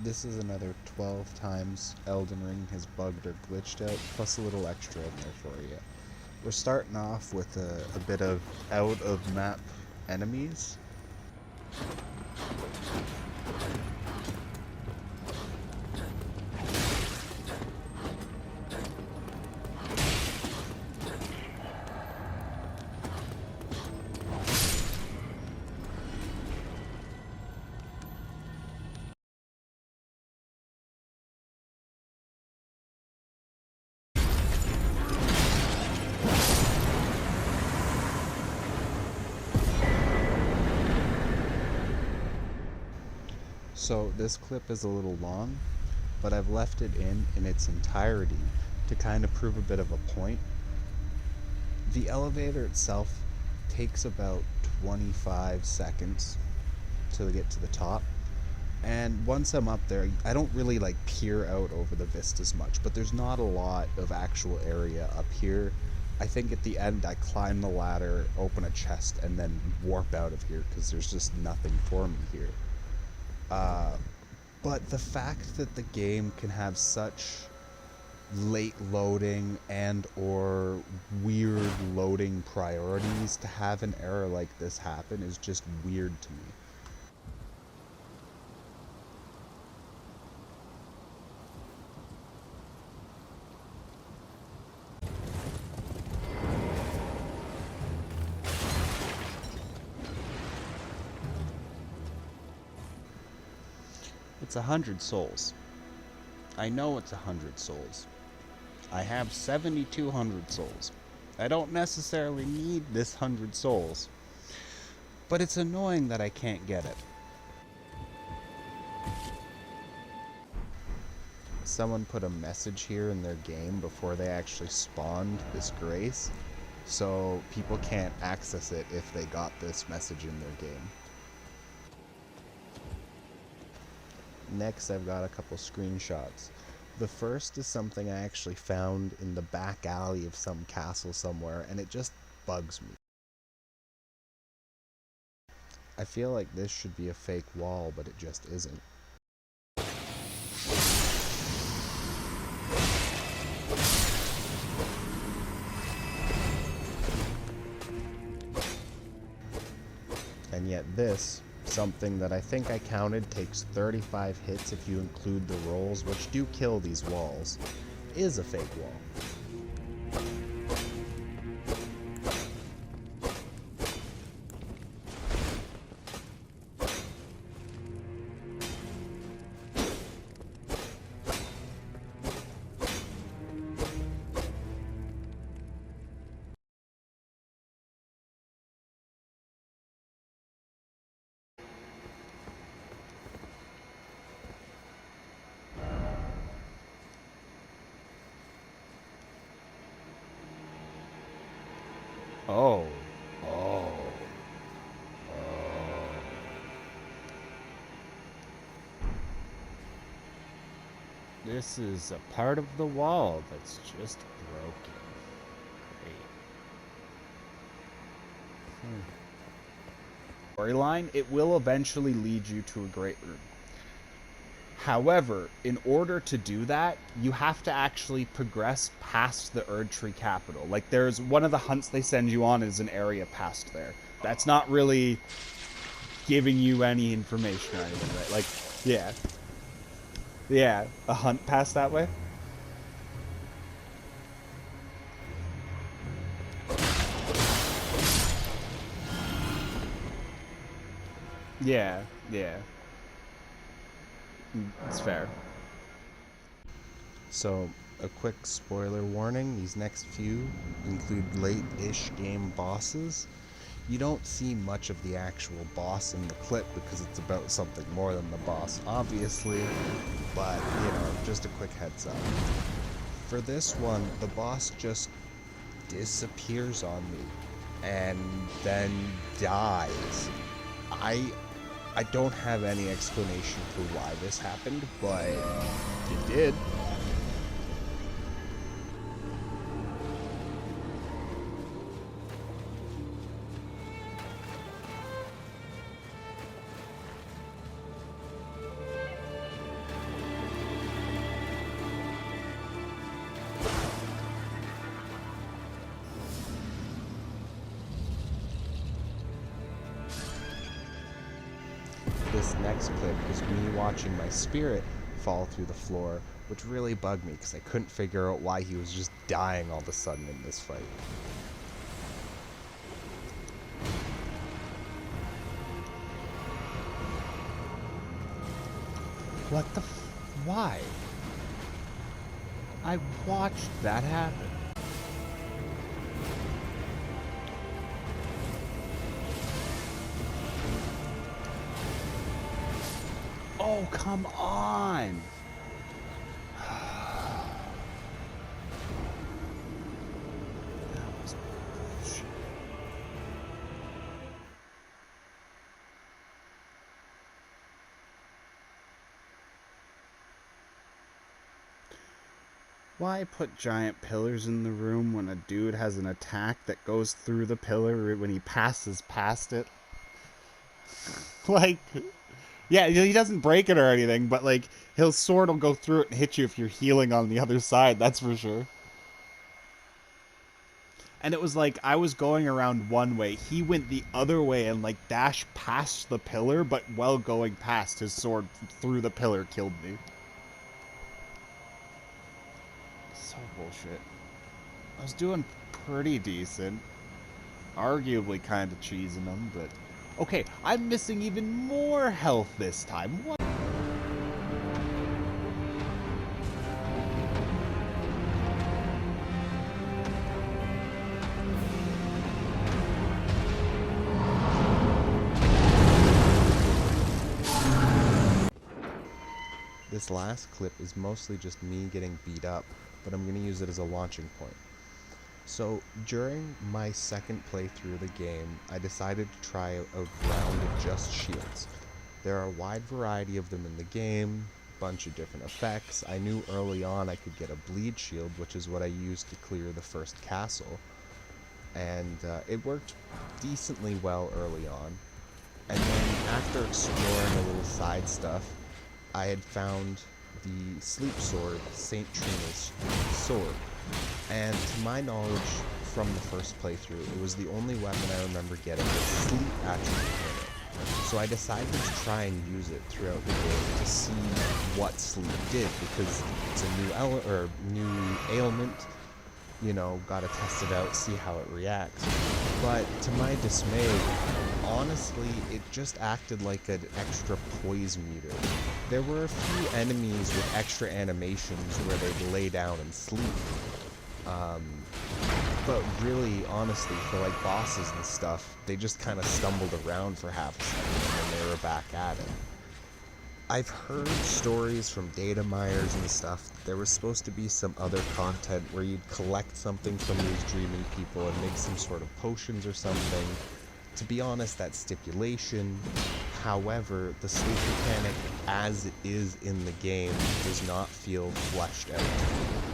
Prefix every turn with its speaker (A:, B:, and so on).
A: This is another 12 times Elden Ring has bugged or glitched out, plus a little extra in there for you. We're starting off with a bit of out of map enemies. So this clip is a little long, but I've left it in its entirety to kind of prove a bit of a point. The elevator itself takes about 25 seconds to get to the top. And once I'm up there, I don't really like peer out over the vistas much, but there's not a lot of actual area up here. I think at the end I climb the ladder, open a chest, and then warp out of here because there's just nothing for me here. But the fact that the game can have such late loading and or weird loading priorities to have an error like this happen is just weird to me. It's 100 souls. I know it's 100 souls. I have 7,200 souls. I don't necessarily need this 100 souls. But it's annoying that I can't get it. Someone put a message here in their game before they actually spawned this grace, so people can't access it if they got this message in their game. Next, I've got a couple screenshots. The first is something I actually found in the back alley of some castle somewhere, and it just bugs me. I feel like this should be a fake wall, but it just isn't. And yet this, something that I think I counted takes 35 hits if you include the rolls, which do kill these walls, is a fake wall. Oh. Oh. This is a part of the wall that's just broken. Great. Storyline, it will eventually lead you to a great room. However, in order to do that, you have to actually progress past the Erdtree capital. Like, there's one of the hunts they send you on is an area past there. That's not really giving you any information or anything, right? Like, yeah. Yeah, a hunt past that way? Yeah, yeah. It's fair. So, a quick spoiler warning, these next few include late-ish game bosses. You don't see much of the actual boss in the clip because it's about something more than the boss, obviously, but, you know, just a quick heads up. For this one, the boss just disappears on me and then dies. I don't have any explanation for why this happened, but it did. this next clip is me watching my spirit fall through the floor, which really bugged me because I couldn't figure out why he was just dying all of a sudden in this fight. What the why? I watched that happen. Oh, come on! That was bullshit. Why put giant pillars in the room when a dude has an attack that goes through the pillar when he passes past it? Like, yeah, he doesn't break it or anything, but like, his sword will go through it and hit you if you're healing on the other side, that's for sure. And it was like, I was going around one way, he went the other way and like dashed past the pillar, but while going past, his sword through the pillar killed me. So bullshit. I was doing pretty decent. Arguably kind of cheesing them, but... Okay, I'm missing even more health this time. What? This last clip is mostly just me getting beat up, but I'm going to use it as a launching point. So, during my second playthrough of the game, I decided to try a round of just shields. There are a wide variety of them in the game, a bunch of different effects. I knew early on I could get a bleed shield, which is what I used to clear the first castle, and it worked decently well early on. And then after exploring a little side stuff, I had found the sleep sword, Saint Trina's sword. And to my knowledge from the first playthrough, it was the only weapon I remember getting with sleep attribute in it. So I decided to try and use it throughout the game to see what sleep did, because it's a new ailment, you know, gotta test it out, see how it reacts. But to my dismay, honestly, it just acted like an extra poise meter. There were a few enemies with extra animations where they'd lay down and sleep. But really, honestly, for like bosses and stuff, they just kind of stumbled around for half a second and then they were back at it. I've heard stories from data miners and stuff that there was supposed to be some other content where you'd collect something from these dreaming people and make some sort of potions or something. To be honest, that's stipulation. However, the sleep mechanic as it is in the game does not feel fleshed out.